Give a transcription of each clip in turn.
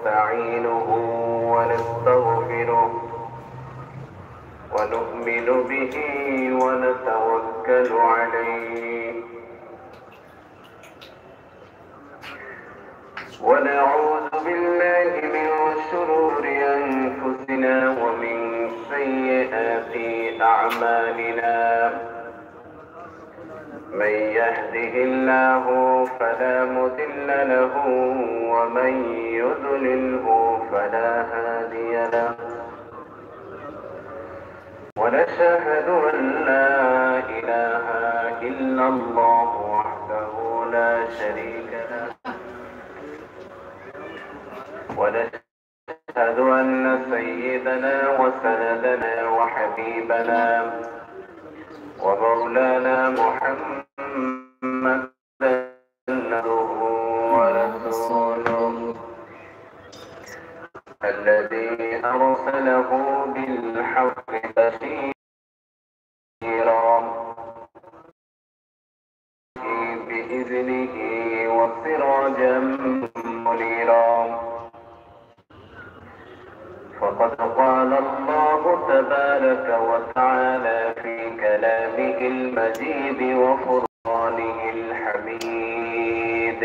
ونستعينه ونستغفره ونؤمن به ونتوكل عليه ونعوذ بالله من شرور أنفسنا ومن سيئات أعمالنا من يهده الله فلا مضل له ومن يضلله فلا هادي له ونشهد أن لا إله إلا الله وحده لا شريك له ونشهد أن سيدنا وسندنا وحبيبنا ومولانا محمدا عبده ورسوله الذي أرسله بالحق بشيرا بإذنه وسراجا منيرا فقد قال الله تبارك وتعالى في كلامه المجيد وفرقانه الحميد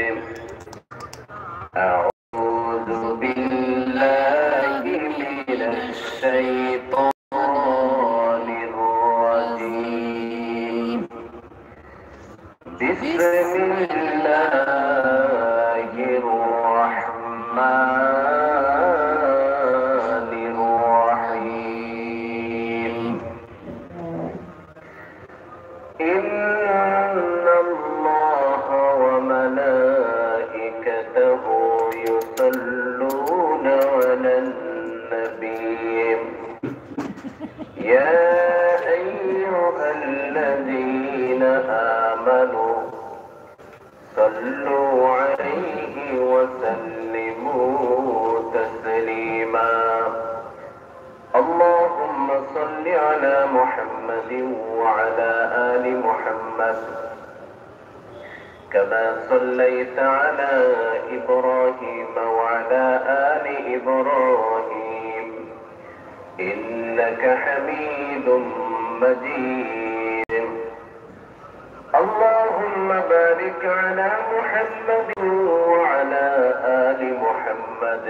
أعوذ بالله من الشيطان الرجيم بسم الله الرحمن الرحيم إن الله وملائكته يصلون على النبي يا أيها الذين آمنوا صلوا عليه وسلموا تسليما اللهم صل على محمد وعلى آل محمد كما صليت على إبراهيم وعلى آل إبراهيم إنك حميد مجيد اللهم بارك على محمد وعلى آل محمد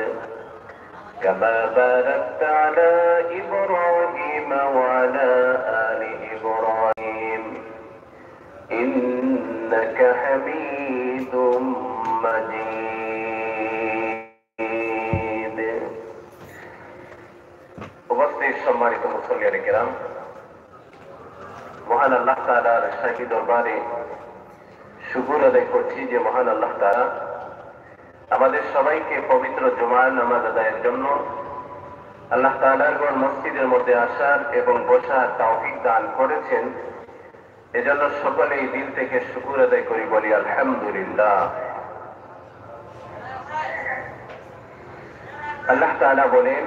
كما باركت على إبراهيم وعلى آل إبراهيم إنك حميد مجيد উপস্থিত সম্মানিত মুসল্লিয়ানে কেরাম, মহান আল্লাহ তাআলার শাহী দরবারে শুকর আদায় করছি যে মহান আল্লাহ তাআলা আমাদের সবাইকে পবিত্র জুমার নামাজ আদায়ের জন্য আল্লাহ তাআলার ঘর মসজিদের মধ্যে আসার এবং বসার তৌফিক দান করেছেন। এজন্য সকলেই দিল থেকে শুকর আদায় করি, বলি আলহামদুলিল্লাহ। আল্লাহ তাআলা বলেন,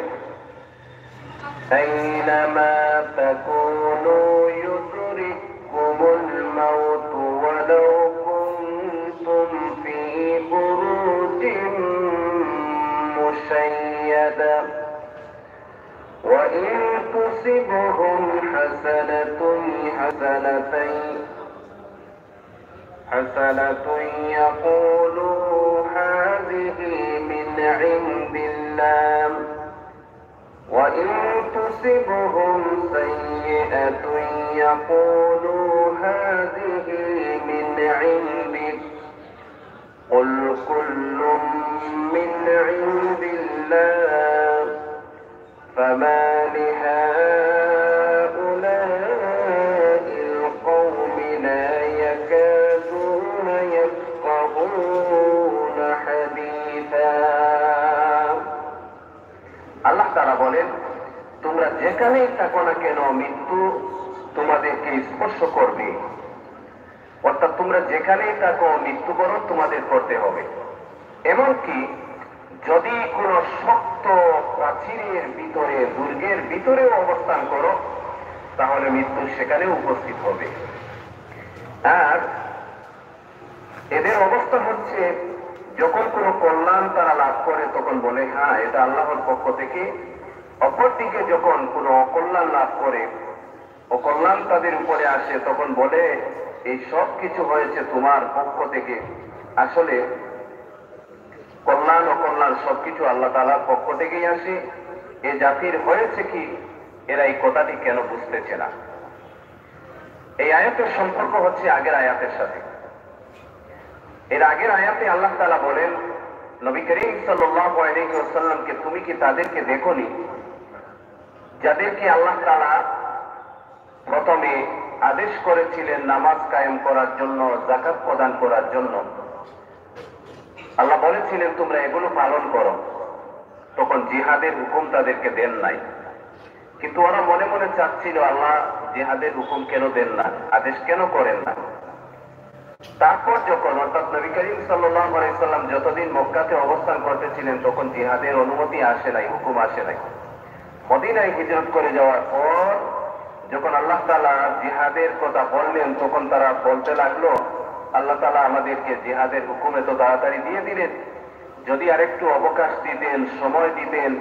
أينما تكونوا يدرككم الموت ولو كنتم في بروج مشيدة وإن تصبهم حسنة يقولوا هذه من عند الله وإن تصبهم سيئة يقولوا هذه من عندك قل كل من عند الله فما لهؤلاء القوم لا يكادون يفقهون حديثا আল্লাহ তাআলা বলেন, তোমরা যেখানেই থাকো না কেন মৃত্যু তোমাদেরকে স্পর্শ করবে। অর্থাৎ তোমরা যেখানেই থাকো মৃত্যুবরণ তোমাদের করতে হবে। এমনকি যদি কোনো শক্ত প্রাচীরের ভিতরে, দুর্গের ভিতরেও অবস্থান করো, তাহলে মৃত্যু সেখানে উপস্থিত হবে। আর এদের অবস্থা হচ্ছে যখন কোনো কল্যাণ তারা লাভ করে তখন বলে হ্যাঁ এটা আল্লাহর পক্ষ থেকে। অপরদিকে যখন কোনো অকল্যাণ লাভ করে, অকল্যাণ তাদের উপরে আসে, তখন বলে এই সব কিছু হয়েছে তোমার পক্ষ থেকে। আসলে কল্যাণ অকল্যাণ সবকিছু আল্লাহ তাআলার পক্ষ থেকেই আসে। এ জাতির হয়েছে কি, এরা এই কথাটি কেন বুঝতেছে না? এই আয়াতের সম্পর্ক হচ্ছে আগের আয়াতের সাথে। এর আগের আয়াতে আল্লাহ তাআলা বলেন নবী করিম সাল্লাল্লাহু আলাইহি ওয়াসাল্লামকে, তুমি কি তাদেরকে দেখোনি যাদেরকে আল্লাহ তাআলা প্রথমে আদেশ করেছিলেন নামাজ কায়েম করার জন্য, যাকাত প্রদান করার জন্য। আল্লাহ বলেছিলেন তোমরা এগুলো পালন করো। তখন জিহাদের হুকুম তাদেরকে দেন নাই, কিন্তু ওরা মনে মনে চাচ্ছিল আল্লাহ জিহাদের হুকুম কেন দেন না, আদেশ কেন করেন না। তারপর যখন অর্থাৎ নবী করিম সাল্লাল্লাহু আলাইহি সাল্লাম যতদিন মক্কাতে অবস্থান করতেছিলেন তখন জিহাদের অনুমতি আসে নাই, হুকুম আসে নাই। মদিনায় হিজরত করে যাওয়ার পর যখন আল্লাহ তাআলা জিহাদের কথা বললেন তখন তারা বলতে লাগলো আল্লাহ তাআলা আমাদেরকে জিহাদের হুকুম এত তাড়াতাড়ি দিয়ে দিলেন, যদি আরেকটু অবকাশ দিতেন, সময় দিতেন,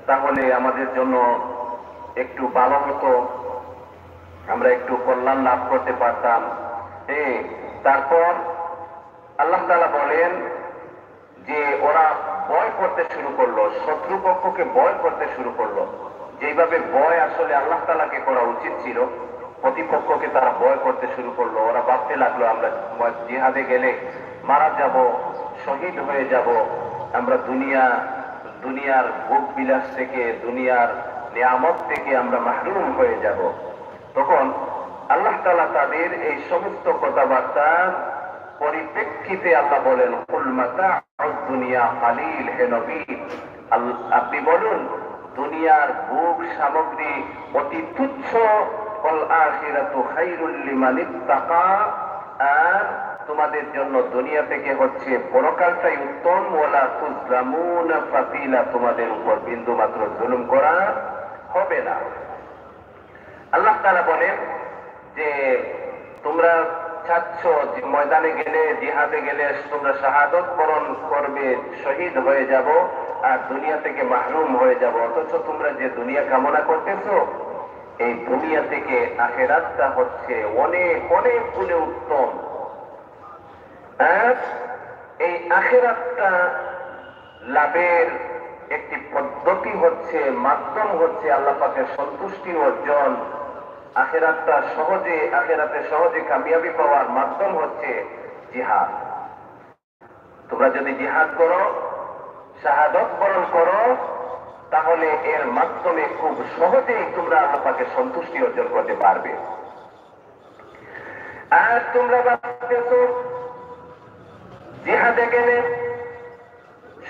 তাহলে আমাদের জন্য একটু ভালো হতো, আমরা একটু কল্যাণ লাভ করতে পারতাম। তারপর আল্লাহ তাআলা বলেন যে ওরা ভয় করতে শুরু করলো, শত্রুপক্ষকে ভয় করতে শুরু করলো। যেইভাবে ভয় আসলে আল্লাহ তাআলাকে করা উচিত ছিল, প্রতিপক্ষকে তারা ভয় করতে শুরু করলো। ওরা ভাবতে লাগলো আমরা জিহাদে গেলে মারা যাব, শহীদ হয়ে যাব, আমরা দুনিয়ার ভোগ বিলাস থেকে, দুনিয়ার নিয়ামত থেকে আমরা মাহরুম হয়ে যাব। তখন আল্লাহ তাআলা তাদের এই সমস্ত কথাবার্তা পরিপ্রেক্ষিতে আল্লাহ বলেন কুল মাতাউদ দুনিয়া কালিল, হে নবী আপনি বলুন দুনিয়ার ভোগ সামগ্রী অতি তুচ্ছ, ওয়াল আখিরাতু খায়রুল লিমান ইত্তাকা, আর তোমাদের জন্য দুনিয়া থেকে হচ্ছে পরকালটাই উত্তম। ওয়ালা তুজলামুনা ফাতিলা, তোমাদের উপর বিন্দু মাত্র জুলুম করা হবে না। আল্লাহ তাআলা বলেন যে তোমরা চাচ্ছ যে ময়দানে গেলে, জিহাদে গেলে তোমরা শাহাদত বরণ করবে, শহীদ হয়ে যাব, আর দুনিয়া থেকে মাহরুম হয়ে যাব। অথচ তোমরা যে দুনিয়া কামনা করতেছো, এই দুনিয়া থেকে আখিরাতটা হচ্ছে অনেক অনেক গুণে উত্তম। আর এই আখিরাতটা লাভের একটি পদ্ধতি হচ্ছে, মাধ্যম হচ্ছে আল্লাহ পাকের সন্তুষ্টি অর্জন। আখিরাতে সহজে কামিয়াবি পাওয়ার মাধ্যম হচ্ছে জিহাদ। তোমরা যদি জিহাদ করো, শাহাদত বরণ করো, তাহলে এর মাধ্যমে খুব সহজেই তোমরা আল্লাহ পাকের সন্তুষ্টি অর্জন করতে পারবে। আর তোমরা ভাবতেছো জিহাদে গেলে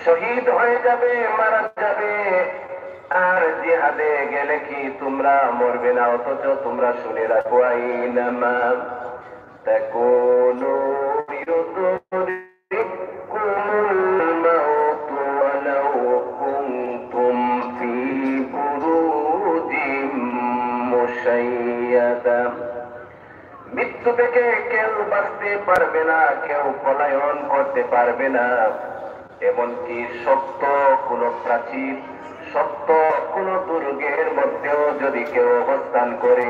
শহীদ হয়ে যাবে, মারা যাবে, আর জিহাদে গেলে কি তোমরা মরবে না। অথচ তোমরা শুনে রাখো আইনামা তাকুনু ইউদরিকুমুল মাউতু ওয়ালাউ কুনতুম ফি বুরুজিম মুশাইয়াদা, মৃত্যু থেকে কেউ বাঁচতে পারবে না, কেউ পলায়ন করতে পারবে না। এমনকি সত্য কোন প্রাচীর, সত্য কোন দুর্গের মধ্যেও যদি কেউ অবস্থান করে,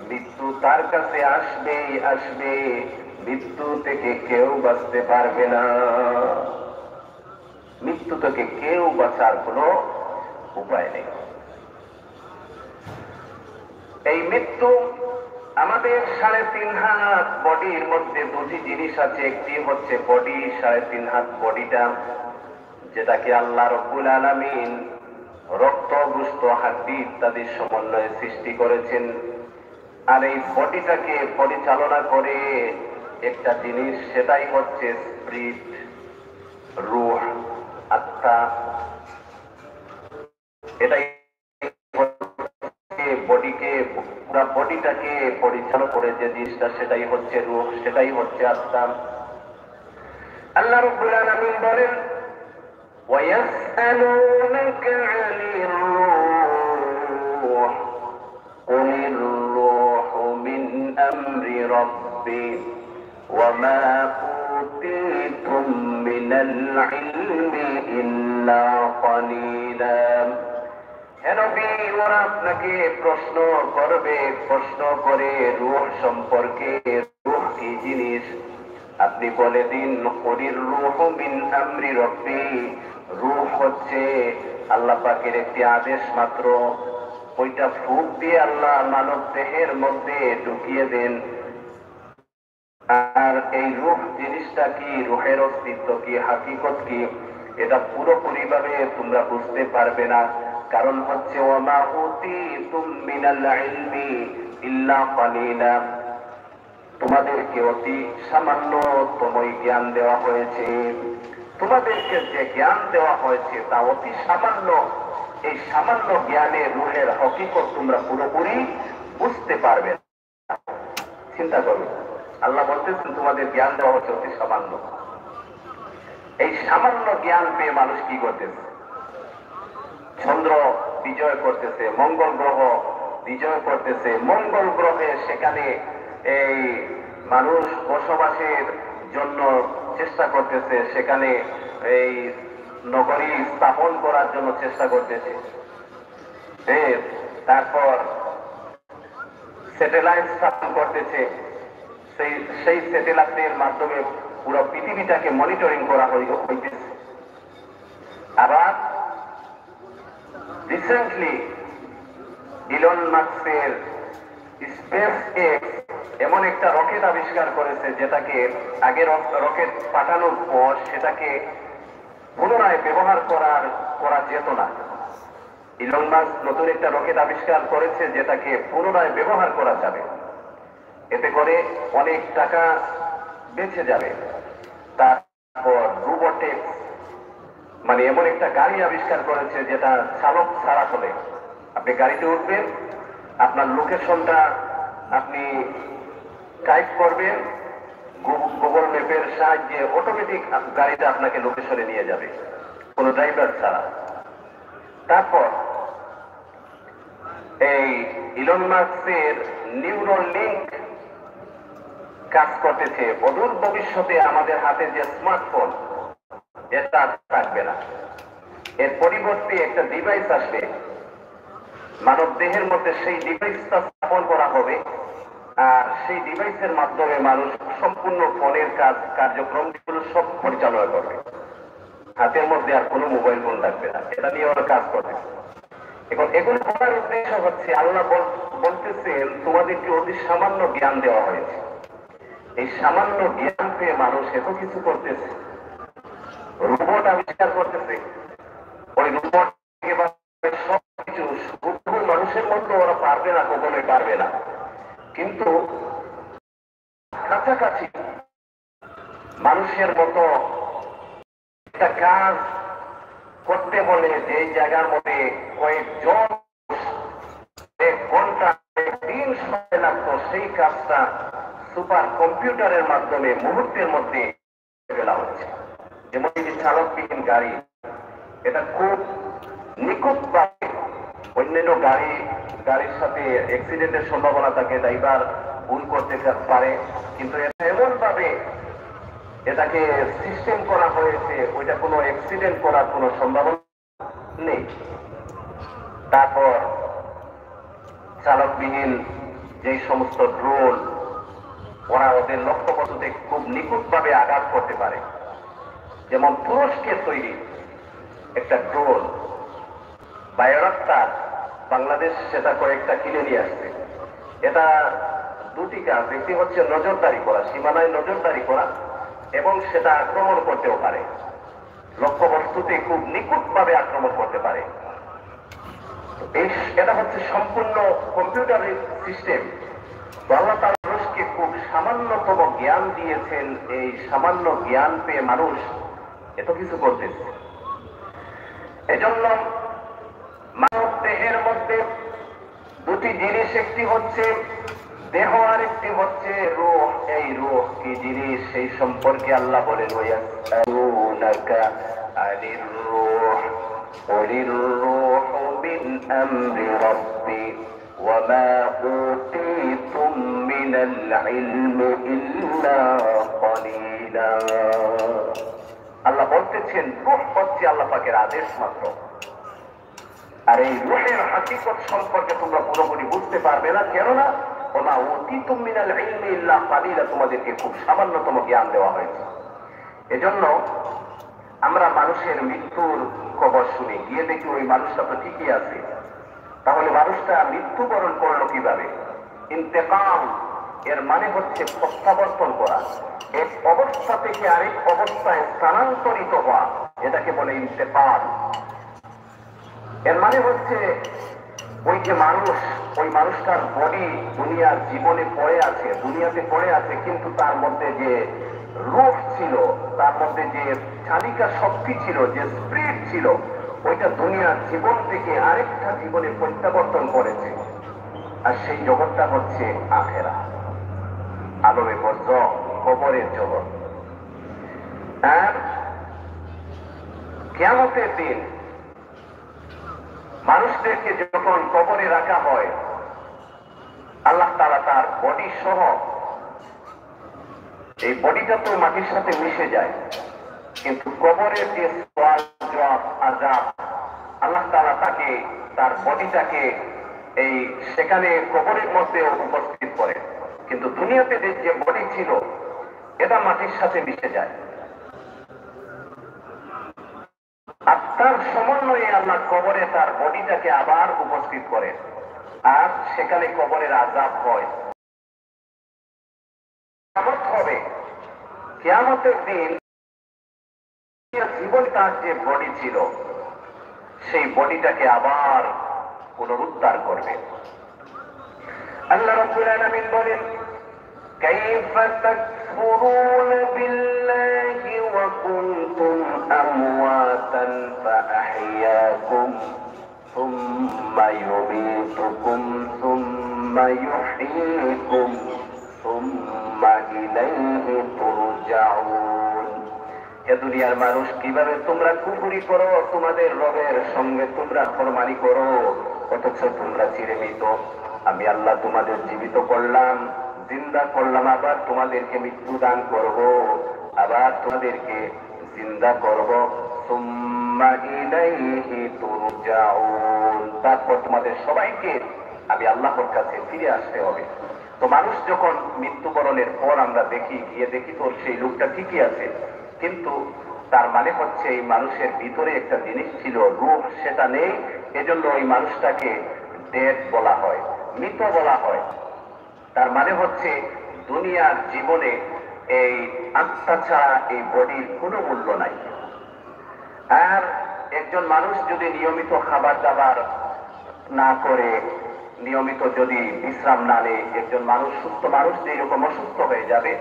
মৃত্যু তার কাছে আসবেই আসবে, মৃত্যু থেকে কেউ বাঁচতে পারবে না। মৃত্যু থেকে কেউ বাঁচার কোনো উপায় নেই। এই মৃত্যু আমাদের 3.5 হাত বডির মধ্যে দুটি জিনিস আছে। একটি হচ্ছে বডি, 3.5 হাত বডিটা, যেটাকে আল্লাহ রব্বুল আলামিন রক্ত, গোশত, হাড্ডি ইত্যাদির সমন্বয়ে সৃষ্টি করেছেন। আর এই বডিটাকে পরিচালনা করে একটা জিনিস, সেটাই হচ্ছে স্পিরিট, রূহ, আত্মা। এটাই বডিটাকে পরিচালনা করে যে জিনিসটা, সেটাই হচ্ছে রূহ, সেটাই হচ্ছে আত্মা। আল্লাহ রাব্বুল আলামিন বলেন وَيَسْأَلُونَكَ عَنِ الرُّوحِ قُلِ الرُّوحُ مِنْ أَمْرِ رَبِّي وَمَا أُوتِيتُم مِّنَ নবী, ওরা আপনাকে প্রশ্ন করবে, প্রশ্ন করে রূহ সম্পর্কে, রূহ কি জিনিস আপনি বলে দিন, কলির রূহ মিন আমরি রব্বি, রূহ হচ্ছে আল্লাহ পাকের একটি আদেশ মাত্র, ওইটা ফুঁক দিয়ে আল্লাহ মানব দেহের মধ্যে ঢুকিয়ে দেন। আর এই রূহ জিনিসটা কি, রূহের অস্তিত্ব কি, হাকিকত কি, এটা পুরোপুরি ভাবে তোমরা বুঝতে পারবে না। কারণ হচ্ছে ওমা উতীতুম মিনাল ইলমি ইল্লা কালিলা, তোমাদেরকে অতি সামান্যতমই জ্ঞান দেওয়া হয়েছে। তোমাদেরকে যে জ্ঞান দেওয়া হয়েছে তা অতি সামান্য। এই সামান্য জ্ঞানে রূহের হকিকত তোমরা পুরোপুরি বুঝতে পারবে না। চিন্তা করবে, আল্লাহ বলতেছেন তোমাদের জ্ঞান দেওয়া হচ্ছে অতি সামান্য। এই সামান্য জ্ঞান পেয়ে মানুষ কি করতেছে? চন্দ্র বিজয় করতেছে, মঙ্গল গ্রহ বিজয় করতেছে, মঙ্গল গ্রহে সেখানে এই মানুষ বসবাসের জন্য চেষ্টা করতেছে, সেখানে এই নগরী স্থাপন করার জন্য চেষ্টা করতেছে। তারপর স্যাটেলাইট স্থাপন করতেছে, সেই স্যাটেলাইটের মাধ্যমে পুরো পৃথিবীটাকে মনিটরিং করা হইতেছে। আবার রিসেন্টলি ইলন মাস্কের স্পেস এক্স এমন একটা রকেট আবিষ্কার করেছে, যেটাকে আগের রকেট পাঠানোর পর সেটাকে পুনরায় ব্যবহার করা যেত না। ইলন মাস্ক নতুন একটা রকেট আবিষ্কার করেছে যেটাকে পুনরায় ব্যবহার করা যাবে, এতে করে অনেক টাকা বেঁচে যাবে। তারপর রোবোটিক্স মানে এমন একটা গাড়ি আবিষ্কার করেছে যেটা চালক ছাড়া চলে। আপনি গাড়িতে উঠবেন, আপনার লোকেশনটা আপনি টাইপ করবেন, গুগল ম্যাপের সাহায্যে অটোমেটিক গাড়িটা আপনাকে লোকেশনে নিয়ে যাবে, কোনো ড্রাইভার ছাড়া। তারপর এই ইলন মাস্কের নিউরোলিংক কাজ করতেছে। অদূর ভবিষ্যতে আমাদের হাতে যে স্মার্টফোন, এটা থাকবে না, এর পরিবর্তে একটা ডিভাইস আসবে মানব দেহের মধ্যে, সেই ডিভাইসটা স্থাপন করা হবে। আর সেই ডিভাইসের মাধ্যমে মানুষ সম্পূর্ণ ফোনের কার্যক্রমগুলো সব পরিচালনা করবে। হাতের মধ্যে আর কোনো মোবাইল ফোন থাকবে না। এটা নিয়ে ওরা কাজ করবে। এখন এগুলো করার উদ্দেশ্য হচ্ছে, আল্লাহ বলতেছেন তোমাদেরকে অতি সামান্য জ্ঞান দেওয়া হয়েছে। এই সামান্য জ্ঞান পেয়ে মানুষ এত কিছু করতেছে, রোবট আবিষ্কার করতেছে। ওই রোবট সবকিছু মানুষের মধ্যে ওরা পারবে না, কখনোই পারবে না। কিন্তু কাছাকাছি মানুষের মতো একটা কাজ করতে হলে যে জায়গার মধ্যে কয়েকজন এক ঘন্টা দিন সময় লাগতো, সেই কাজটা সুপার কম্পিউটারের মাধ্যমে মুহূর্তের মধ্যে ফেলা হচ্ছে। যেমন এই চালকবিহীন গাড়ি, এটা খুব নিখুঁতভাবে অন্যান্য গাড়ির সাথে অ্যাক্সিডেন্টের সম্ভাবনা থাকে, ড্রাইভার ভুল করতে পারে, কিন্তু এটা এমন ভাবে এটাকে সিস্টেম করা হয়েছে, ওইটা কোনো অ্যাক্সিডেন্ট করার কোনো সম্ভাবনা নেই। তারপর চালকবিহীন যে সমস্ত ড্রোন, ওরা ওদের লক্ষ্যবস্তুতে খুব নিখুঁতভাবে আঘাত করতে পারে। যেমন তুরস্কের তৈরি একটা ড্রোন বায়োরাক্টার, বাংলাদেশ সেটা কয়েকটা কিনে নিয়ে আসছে। এটা দুটি কাজ, একটি হচ্ছে নজরদারি করা, সীমানায় নজরদারি করা, এবং সেটা আক্রমণ করতেও পারে, লক্ষ্যবস্তুতে খুব নিখুঁতভাবে আক্রমণ করতে পারে। এটা হচ্ছে সম্পূর্ণ কম্পিউটারের সিস্টেম। আল্লাহ তাআলা মানুষকে খুব সামান্যতম জ্ঞান দিয়েছেন, এই সামান্য জ্ঞান পেয়ে মানুষ এত কিছু করতেছে। এজন্য মানব দেহের মধ্যে দুটি জিনিস, একটি হচ্ছে দেহ আর একটি হচ্ছে রূহ। এই রূহ কি জিনিস সেই সম্পর্কে আল্লাহ বলেন, ওয়ায়াসআলুনাকা আনির রূহ কুলির রূহু মিন আমরি রাব্বি ওয়া মা উতীতুম মিনাল ইলমি ইল্লা কালিলা। আল্লাহ বলতেছেন রূহ হচ্ছে আল্লাহ পাকের আদেশ মাত্র। আর এই রূহের হাকিকত সম্পর্কে তোমরা পুরোপুরি বুঝতে পারবে না। কেননা ওমা উতিতুম মিনাল ইলমি ইল্লা কালিলা, তোমাদেরকে খুব সামান্যতম জ্ঞান দেওয়া হয়েছে। এজন্য আমরা মানুষের মৃত্যুর খবর শুনি, গিয়ে দেখি ওই মানুষটা তো ঠিকই আছে। তাহলে মানুষটা মৃত্যুবরণ করলো কিভাবে? ইন্তেকাম এর মানে হচ্ছে প্রত্যাবর্তন করা, এক অবস্থা থেকে আরেক অবস্থায় স্থানান্তরিত হওয়া, এটাকে বলে ইন্তেকাল। এর মানে হচ্ছে ওই যে মানুষ, ওই মানুষটার বডি দুনিয়ার জীবনে পড়ে আছে, দুনিয়াতে পড়ে আছে, কিন্তু তার মধ্যে যে রূপ ছিল, তার মধ্যে যে চালিকা শক্তি ছিল, যে স্পিরিট ছিল, ওইটা দুনিয়ার জীবন থেকে আরেকটা জীবনে প্রত্যাবর্তন করেছে। আর সেই জগৎটা হচ্ছে আখেরা, আলমে বরজখ, কবরের জগৎ। আর কিয়ামতের দিন মানুষদেরকে যখন কবরে রাখা হয়, আল্লাহ তাআলা তার বডি সহ, এই বডিটা তো মাটির সাথে মিশে যায়, কিন্তু কবরের যে সওয়াল জবাব আযাব, আল্লাহ তাআলা তাকে, তার বডিটাকে এই সেখানে কবরের মধ্যে উপস্থিত করে। কিন্তু দুনিয়াতে যে বডি ছিল এটা মাটির সাথে মিশে যায়। আত্মার সমন্বয়ে আল্লাহ কবরে তার বডিটাকে আবার উপস্থিত করে, আর সেখানে কবরের আযাব হয়। কিয়ামত হবে, কিয়ামতের দিন জীবন তার যে বডি ছিল সেই বডিটাকে আবার পুনরুদ্ধার করবে। আল্লাহ রাব্বুল আলামিন বলেন, কাইফা তাকফুরুনা বিল্লাহি ওয়া কুনতুম আমওয়াতান ফাআহইয়াকুম সুম্মা ইউমীতুকুম সুম্মা ইউহয়ীকুম সুম্মা ইলাইহি তুরজাউন। এ দুনিয়ার মানুষ, কিভাবে তোমরা কুফরি করো, তোমাদের রবের সঙ্গে তোমরা ফরমানি করো, অথচ তোমরা চিরমৃত। আমি আল্লাহ তোমাদের জীবিত করলাম, জিন্দা করলাম, আবার তোমাদেরকে মৃত্যু দান করব, আবার তোমাদেরকে জিন্দা করব। সুম্মা ইলাইহি তুরজাউন, তারপর তোমাদের সবাইকে আমি আল্লাহর কাছে ফিরে আসতে হবে। তো মানুষ যখন মৃত্যুবরণের পর আমরা দেখি, গিয়ে দেখি তো সেই লোকটা ঠিকই আছে, কিন্তু তার মানে হচ্ছে এই মানুষের ভিতরে একটা জিনিস ছিল, রূহ, সেটা নেই। এজন্য ওই মানুষটাকে ডেড বলা হয়, মৃত বলা হয়। তার মানে হচ্ছে দুনিয়ার জীবনে এই আত্মা ছাড়া এই বডির কোনো মূল্য নাই। আর একজন মানুষ যদি নিয়মিত খাবার দাবার না করে, নিয়মিত যদি বিশ্রাম না নেয়, একজন মানুষ, সুস্থ মানুষ যেরকম অসুস্থ হয়ে যাবে,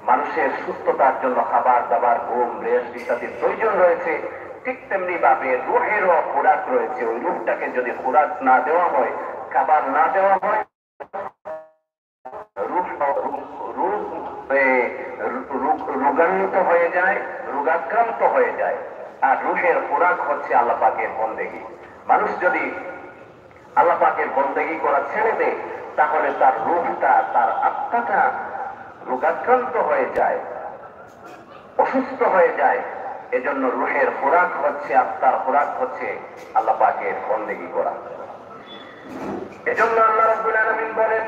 মানুষের সুস্থতার জন্য খাবার দাবার, ঘুম, রেস্ট ইত্যাদির প্রয়োজন রয়েছে, ঠিক তেমনি ভাবে রূহেরও খোরাক রয়েছে। ওই রূহটাকে যদি খোরাক না দেওয়া হয়, খাবার না দেওয়া হয়, রোগান্বিত হয়ে যায়, রোগাক্রান্ত হয়ে যায়। আর রূহের খোরাক হচ্ছে আল্লাহ পাকের বন্দেগী। মানুষ যদি আল্লাহ পাকের বন্দেগী করা ছেড়ে দেয়, তাহলে তার রূহটা, তার আত্মাটা রোগাক্রান্ত হয়ে যায়, অসুস্থ হয়ে যায়। এজন্য রূহের খোরাক হচ্ছে, আত্মার খোরাক হচ্ছে আল্লাহ পাকের বন্দেগী করা। এজন্য আল্লাহ রাব্বুল আলামিন বলেন,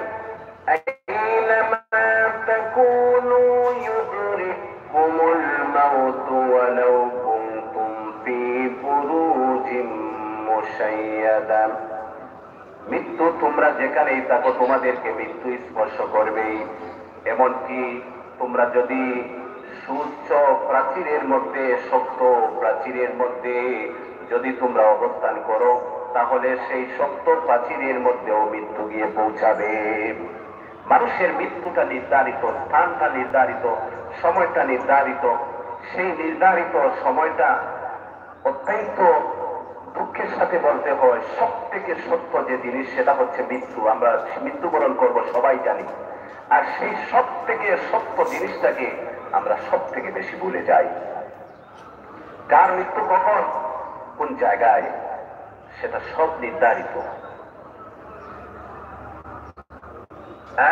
আইনামা তাকুনু ইউদরিকুমুল মাউত ওয়ালাউ কুনতুম ফি বুরুজিম মুশাইয়াদা। মৃত্যু তোমরা যেখানেই থাকো তোমাদেরকে মৃত্যু স্পর্শ করবেই। এমনকি তোমরা যদি সুউচ্চ প্রাচীরের মধ্যে, শক্ত প্রাচীরের মধ্যে যদি তোমরা অবস্থান করো, তাহলে সেই শক্ত প্রাচীরের মধ্যেও মৃত্যু গিয়ে পৌঁছাবে। মানুষের মৃত্যুটা নির্ধারিত, স্থানটা নির্ধারিত, সময়টা নির্ধারিত। সেই নির্ধারিত সময়টা অত্যন্ত দুঃখের সাথে বলতে হয়, সব থেকে সত্য যে জিনিস সেটা হচ্ছে মৃত্যু। আমরা মৃত্যুবরণ করব সবাই জানি, আর সেই সব থেকে সত্য জিনিসটাকে আমরা সব থেকে বেশি ভুলে যাই। কার মৃত্যু কখন, কোন জায়গায়, সেটা সব নির্ধারিত।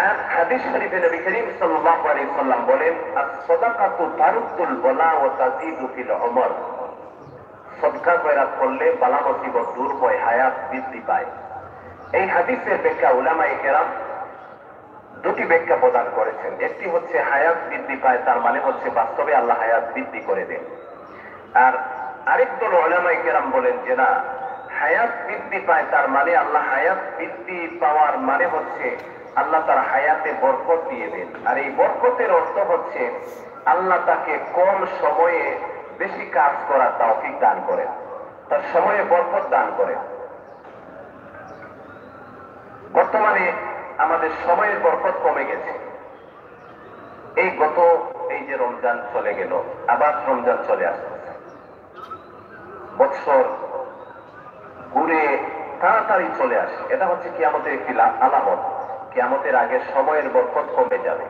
আর হাদিস শরীফে নবী করিম সাল্লাল্লাহু আলাইহি ওয়াসাল্লাম বলেন, আস-সাদাকাতু তারুদ্দুল বালা ওয়া তাজিদু ফিল উমর। সদকা খয়রাত করলে বালা মুসিবত দূর হয়, হায়াত বৃদ্ধি পায়। এই হাদিসের ব্যাখ্যা উলামায়ে কেরাম দুটি ব্যাখ্যা প্রদান করেছেন। একটি হচ্ছে হায়াত বৃদ্ধি পায়, তার মানে হচ্ছে বাস্তবে আল্লাহ হায়াত বৃদ্ধি করে দেন। আর আরেক দল উলামায়ে কেরাম বলেন যে না, হায়াত বৃদ্ধি পায় তার মানে আল্লাহ হায়াত বৃদ্ধি পাওয়ার মানে হচ্ছে আল্লাহ তার হায়াতে বরকত দিয়ে দেন। আর এই বরকতের অর্থ হচ্ছে আল্লাহ তাকে কম সময়ে বেশি কাজ করার তৌফিক দান করেন, তার সময়ে বরকত দান করেন। বর্তমানে আমাদের সময়ের বরকত কমে গেছে। এই যে রমজান চলে গেল, আবার রমজান চলে আসতেছে, বৎসর ঘুরে তাড়াতাড়ি চলে আসে। এটা হচ্ছে কিয়ামতের একটি আলামত। কিয়ামতের আগে সময়ের বরকত কমে যাবে।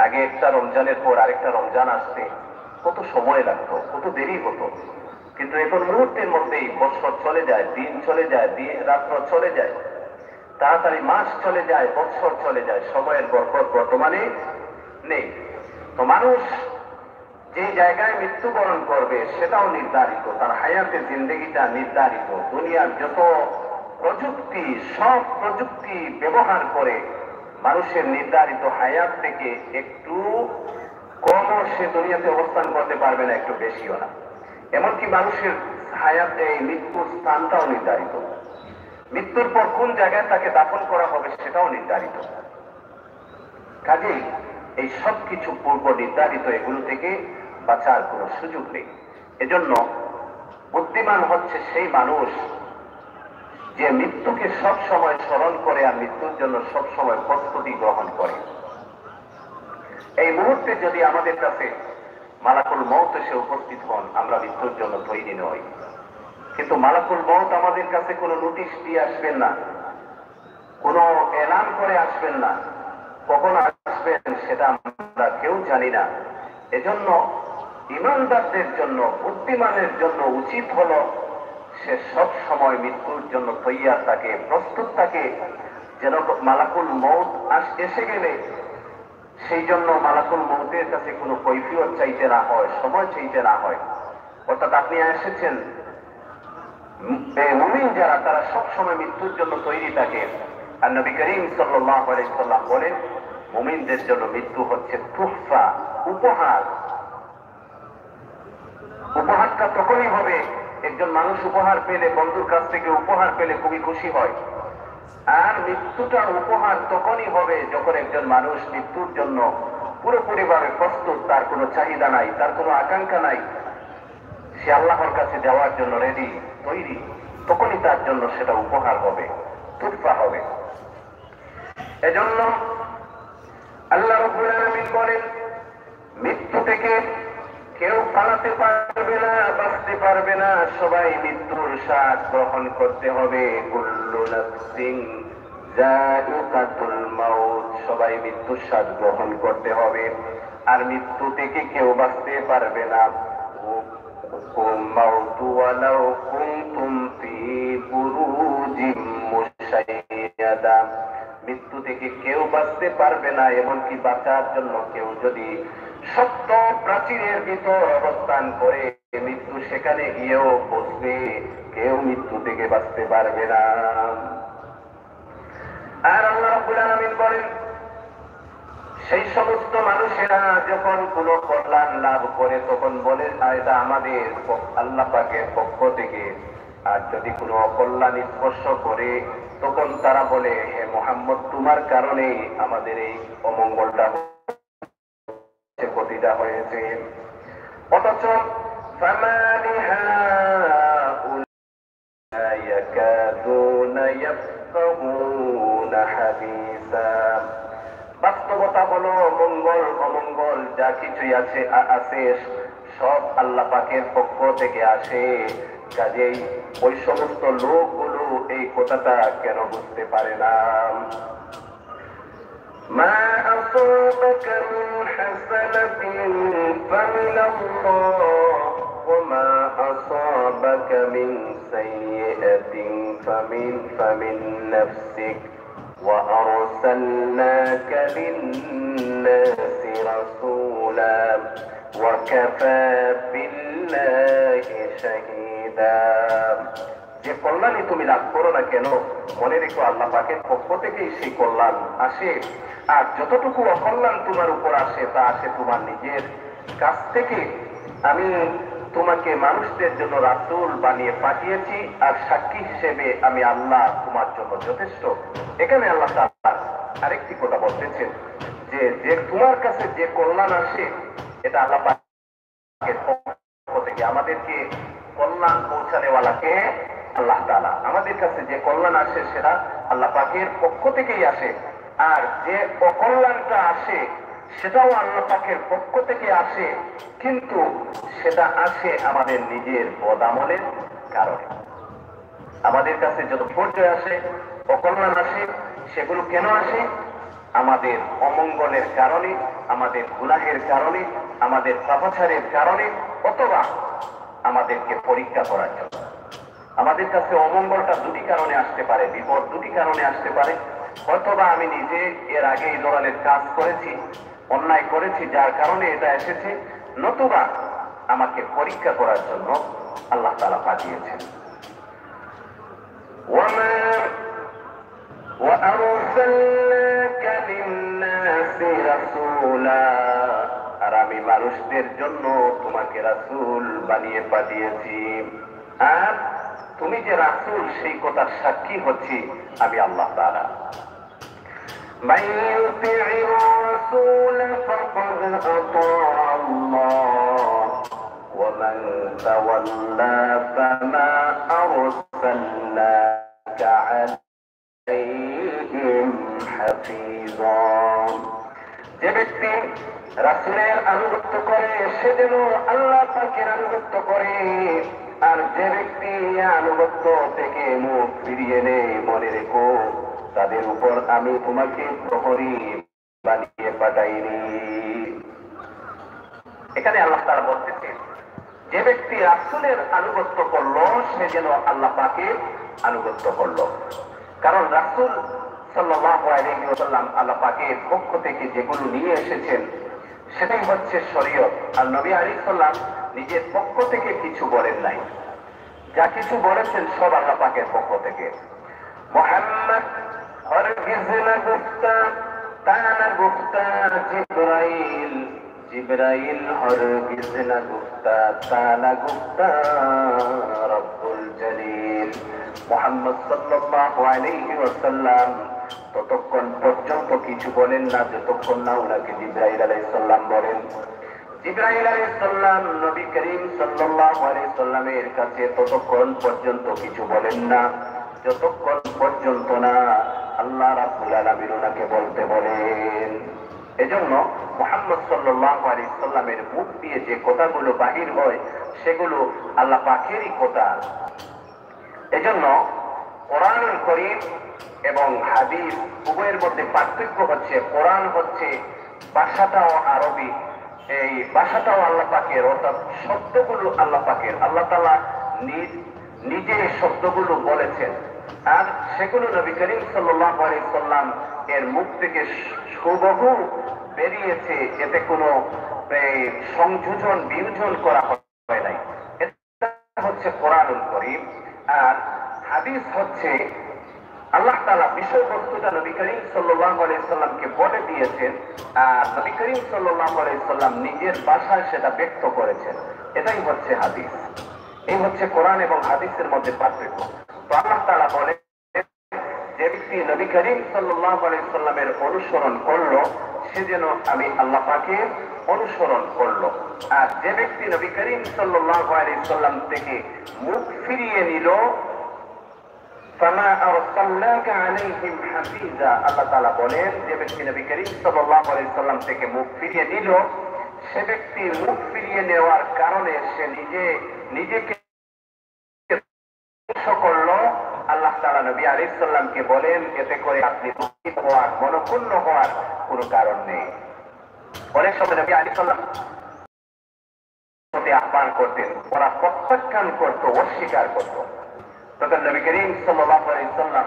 আগে একটা রমজানের পর আরেকটা রমজান আসতে কত সময় লাগতো, কত দেরি হতো, কিন্তু এখন মুহূর্তের মধ্যেই বৎসর চলে যায়, দিন চলে যায়, রাত্র চলে যায়, তাড়াতাড়ি মাস চলে যায়, বৎসর চলে যায়। সময়ের বরকত বর্তমানে নেই। তো মানুষ যে জায়গায় মৃত্যুবরণ করবে সেটাও নির্ধারিত, তার হায়াতের জিন্দেগিটা নির্ধারিত। দুনিয়ার যত প্রযুক্তি, সব প্রযুক্তি ব্যবহার করে মানুষের নির্ধারিত হায়াত থেকে একটু কমও সে দুনিয়াতে অবস্থান করতে পারবে না, একটু বেশিও না। এমনকি মানুষের হায়াতে মৃত্যুর স্থানটাও নির্ধারিত, মৃত্যুর পর কোন জায়গায় তাকে দাফন করা হবে সেটাও নির্ধারিত। কাজেই এই সব কিছু পূর্ব নির্ধারিত, এগুলো থেকে বাঁচার কোনো সুযোগ নেই। এজন্য বুদ্ধিমান হচ্ছে সেই মানুষ যে মৃত্যুকে সব সময় স্মরণ করে আর মৃত্যুর জন্য সব সময় প্রস্তুতি গ্রহণ করে। এই মুহূর্তে যদি আমাদের কাছে মালাকুল মউত এসে উপস্থিত হন, আমরা মৃত্যুর জন্য তৈরি নই। কিন্তু মালাকুল মউত আমাদের কাছে কোনো নোটিশ দিয়ে আসবেন না, কোনো এলান করে আসবেন না, কখন আসবেন সেটা আমরা কেউ জানি না। এজন্য ইমানদারদের জন্য, বুদ্ধিমানের জন্য উচিত হলো সে সব সময় মৃত্যুর জন্য তৈয়ার থাকে, প্রস্তুত থাকে, যেন মালাকুল মউত এসে গেলে সেই জন্য মালাকুল মউতের কাছে কোনো কৈফিয়ত চাইতে না হয়, সময় চাইতে না হয়। অর্থাৎ আপনি এসেছেন, মুমিন যারা তারা সব সময় মৃত্যুর জন্য তৈরি থাকে। আর নবী করিম সাল্লাল্লাহু আলাইহি ওয়াসাল্লাম বলেন, মুমিনদের জন্য মৃত্যু হচ্ছে তুহফা, উপহার। উপহারটা তখনই হবে, একজন মানুষ উপহার পেলে, বন্ধুর কাছ থেকে উপহার পেলে খুবই খুশি হয়। আর মৃত্যুটা উপহার তখনই হবে যখন একজন মানুষ মৃত্যুর জন্য পুরোপুরিভাবে প্রস্তুত, তার কোনো চাহিদা নাই, তার কোনো আকাঙ্ক্ষা নাই, সে আল্লাহর কাছে যাওয়ার জন্য রেডি, তৈরি। তখনই তার জন্য সেটা উপহার হবে, তুহফা হবে। এজন্য আল্লাহ রাব্বুল আলামিন বলেন, মৃত্যু থেকে কেউ পালাতে পারবে না, বাঁচতে পারবে না, সবাই মৃত্যুর স্বাদ গ্রহণ করতে হবে। কুল্লু নাফসিন যায়িকাতুল মাউত, সবাই মৃত্যুর স্বাদ গ্রহণ করতে হবে। আর মৃত্যু থেকে কেউ বাঁচতে পারবে না। মাউতু ওয়ালাউ কুনতুম ফি বুরুজিম মুশাইয়াদা, মৃত্যু থেকে কেউ বাঁচতে পারবে না, এমনকি বাঁচার জন্য কেউ যদি শক্ত প্রাচীরের ভিতর অবস্থান করে মৃত্যু সেখানে গিয়েও বসবে, কেউ মৃত্যু থেকে বাঁচতে পারবে না। আর আল্লাহ রাব্বুল আলামিন বলেন, সেই সমস্ত মানুষেরা যখন কোনো কল্যাণ লাভ করে তখন বলে এটা আমাদের আল্লাহ পাকের পক্ষ থেকে। আর যদি কোনো অকল্যাণ স্পর্শ করে তখন তারা বলে, হে মুহাম্মদ, তোমার কারণে আমাদের এই অমঙ্গলটা ক্ষতিটা হয়েছে। অথচ বাস্তবতা হলো মঙ্গল অমঙ্গল যা কিছুই আছে সব আল্লাহ পাকের পক্ষ থেকে আসে। কাজেই ওই সমস্ত লোকগুলো এই কথাটা কেন বুঝতে পারে না? মা আসাবাকা মিন হাসানাতিন ফামিনাল্লাহ ওয়া মা আসাবাকা মিন সাইয়্যাতিন ফামিন নাফসিক ওয়া আরসালনাকা লিন-নাসি রাসূলা ওয়া কাফা বিল্লাহি শাহীদা। যে কল্যাণই তুমি লাভ করো না কেন, মনে রেখো আল্লাহ পাকের পক্ষ থেকেই সেই কল্যাণ আসে। আর যতটুকু অকল্যাণ তোমার উপর আসে তা আসে তোমার নিজের কাছ থেকে। আমি তোমাকে মানুষদের জন্য রাসূল বানিয়ে পাঠিয়েছি, আর সাক্ষী হিসেবে আমি আল্লাহ তোমার জন্য যথেষ্ট। এখানে আল্লাহ তাআলা আরেকটি কথা বলতেছেন যে যে তোমার কাছে যে কল্যাণ আসে এটা আল্লাহ পাকের পক্ষ থেকে। আমাদেরকে কল্যাণ পৌঁছানেওয়ালাকে আল্লাহ তাআলা। আমাদের কাছে যে কল্যাণ আসে সেটা আল্লাহ পাকের পক্ষ থেকেই আসে, আর যে অকল্যাণটা আসে সেটাও আল্লাহ পাকের পক্ষ থেকে আসে, কিন্তু সেটা আসে আমাদের নিজের বদামলের কারণে। আমাদের কাছে যত পর্যায়ে আসে, অকল্যাণ আসে, সেগুলো কেন আসে? আমাদের অমঙ্গলের কারণে, আমাদের গুনাহের কারণে, আমাদের পাপাচারের কারণে, অথবা আমাদেরকে পরীক্ষা করার জন্য। আমাদের কাছে অমঙ্গলটা দুটি কারণে আসতে পারে, বিপদ দুটি কারণে আসতে পারে। অথবা আমি নিজে এর আগে এই ধরনের কাজ করেছি, অন্যায় করেছি, যার কারণে এটা এসেছে, নতুবা আমাকে পরীক্ষা করার জন্য আল্লাহ তাআলা পাঠিয়েছেন। আর আমি মানুষদের জন্য তোমাকে রাসূল বানিয়ে পাঠিয়েছি। আর তুমি যে রাসূল সেই কথার সাক্ষী হচ্ছি আমি আল্লাহ তাআলা। من يطع الرسول فقد أطاع الله ومن تولى فما أرسلناك عليهم حفيظا। যে ব্যক্তি রাসূলের আনুগত্য করে সে যেন আল্লাহ পাকের আনুগত্য করে, আর যে ব্যক্তি আনুগত্য থেকে মুখ ফিরিয়ে নেয়, মনে রেখো তাদের উপর আমি তোমাকে প্রহরী বানিয়ে পাঠাইনি। এখানে আল্লাহ তাআলা বলতেছেন যে ব্যক্তি রাসূলের আনুগত্য করলো সে যেন আল্লাহ পাকের আনুগত্য করলো। কারণ রাসূল সাল্লাল্লাহু আলাইহি ওয়াসাল্লাম আল্লাহ পাকের পক্ষ থেকে যেগুলো নিয়ে এসেছেন সেটাই হচ্ছে শরীয়ত। আর নবী আলাইহিস সালাম নিজের পক্ষ থেকে কিছু বলেন নাই, যা কিছু বলেছেন সব আল্লাহ পাকের পক্ষ থেকে। মুহাম্মদ হরগিজ না গুফতা তা না গুফতা জিবরাইল, জিবরাইল হরগিজ না গুফতা তা না গুফতা রব্বুল জলিল। মুহাম্মদ সাল্লাল্লাহু আলাইহি ওয়াসাল্লাম ততক্ষণ পর্যন্ত কিছু বলেন না যতক্ষণ না ওনাকে জিবরাইল আলাইহিস সালাম বলেন। জিবরাইল আলাইহিস সালাম নবী করিম সাল্লাল্লাহু আলাইহি সাল্লামের কাছে ততক্ষণ পর্যন্ত কিছু বলেন না যতক্ষণ পর্যন্ত না আল্লাহ রাব্বুল আলামিন ওনাকে বলতে বলেন। এজন্য মুহাম্মদ সাল্লাল্লাহু আলাইহি সাল্লামের মুখ দিয়ে যে কথাগুলো বাহির হয় সেগুলো আল্লাহ পাকেরই কথা। এজন্য কোরআনুল কারীম এবং হাদিস উভয়ের মধ্যে পার্থক্য হচ্ছে, কোরআন হচ্ছে ভাষাটাও আরবি, এই ভাষাটাও আল্লাহ পাকের, অর্থাৎ শব্দগুলো আল্লাহ পাকের। আল্লাহ তাআলা নিজে শব্দগুলো বলেছেন, আর সেগুলো নবী করিম সাল্লাল্লাহু আলাইহি সাল্লাম এর মুখ থেকে হুবহু বেরিয়েছে, এতে কোনো সংযোজন বিয়োজন করা হয় নাই। এটা হচ্ছে কোরআনুল কারীম। আর হাদিস হচ্ছে আল্লাহ তাআলা বিষয়বস্তুটা নবী করিম সাল্লাল্লাহু আলাইহি সাল্লামকে বলে দিয়েছেন, আর নবী করিম সাল্লাল্লাহু আলাইহি সাল্লাম নিজের ভাষায় সেটা ব্যক্ত করেছেন। এটাই হচ্ছে হাদিস। এই হচ্ছে কোরআন এবং হাদিসের মধ্যে পার্থক্য। তো আল্লাহ তাআলা বলেন যে ব্যক্তি নবী করিম সাল্লাল্লাহু আলাইহি সাল্লামের অনুসরণ করলো সে যেন আমি আল্লাহ পাকের অনুসরণ করলো, আর যে ব্যক্তি নবী করিম সাল্লাল্লাহু আলাইহি সাল্লাম থেকে মুখ ফিরিয়ে নিল ফামা আরসালনাকা আলাইহিম হাফিজা। আল্লাহ তাআলা বলেন যে ব্যক্তি নবী করিম সাল্লাল্লাহু আলাইহি সাল্লাম থেকে মুখ ফিরিয়ে নিল, সে ব্যক্তি মুখ ফিরিয়ে নেওয়ার কারণে সে নিজেকে করলো। আল্লাহ তাআলা নবী আলাইহিস সালামকে বলেন এতে করে আপনি দুঃখিত হওয়ার, মনক্ষুণ্ণ হওয়ার কোনো কারণ নেই। অনেক সময় নবী আলাইহিস সালাম আহ্বান করতেন, ওরা প্রত্যাখ্যান করতো, অস্বীকার করতো। তখন নবী করিম সাল্লাল্লাহু আলাইহি সাল্লাম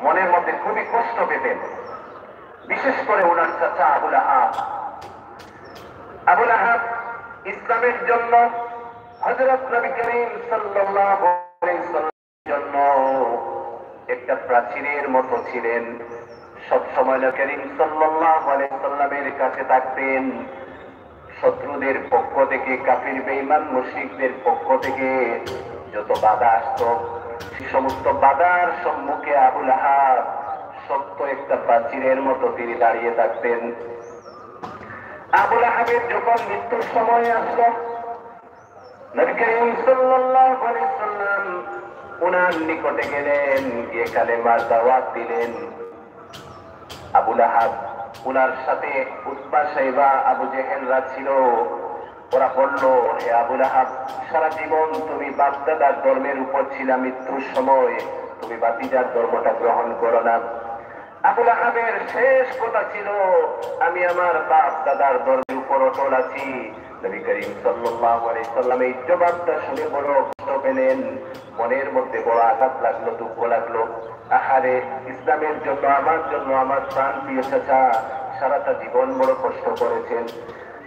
মনের মধ্যে খুবই কষ্ট পেতেন, বিশেষ করে ওনার চাচা আবু লাহাব ইসলামের জন্য হযরত নবী করিম সাল্লাল্লাহু আলাইহি সাল্লাম প্রাচীরের মতো ছিলেন। সবসময় নবী করিম সাল্লাল্লাহু আলাইহি সাল্লামের কাছে থাকতেন। শত্রুদের পক্ষ থেকে, কাফির বেঈমান মুশরিকদের পক্ষ থেকে যত বাধা আসতো, সেই সমস্ত বাধার সম্মুখে আবু লাহাব শক্ত একটা প্রাচীরের মতো তিনি দাঁড়িয়ে থাকতেন। আবু লাহাবের যখন মৃত্যুর সময় আসলো, নবী করিম সাল্লাল্লাহু আলাইহি সাল্লাম ওনার নিকটে গেলেন, গিয়ে কালেমার দাওয়াত দিলেন। আবু লাহাব, ওনার সাথে উতবা, শাইবা, আবু জেহেলরা ছিল। ওরা বলল, হে আবু লাহাব, সারা জীবন তুমি বাপ-দাদার ধর্মের উপর ছিলা, মৃত্যুর সময় তুমি বাতিজার ধর্মটা গ্রহণ করো না। আবু লাহাবের শেষ কথা ছিল, আমি আমার বাপ-দাদার ধর্মের উপর অটল আছি। নবী করিম সাল্লাল্লাহু আলাইহি সাল্লাম এই জবাবটা শুনে বড় কষ্ট পেলেন, মনের মধ্যে বড় আঘাত লাগলো, দুঃখ লাগলো। আহারে, ইসলামের জন্য, আমার জন্য, আমার প্রাণ প্রিয় চাচা সারাটা জীবন বড় কষ্ট করেছেন,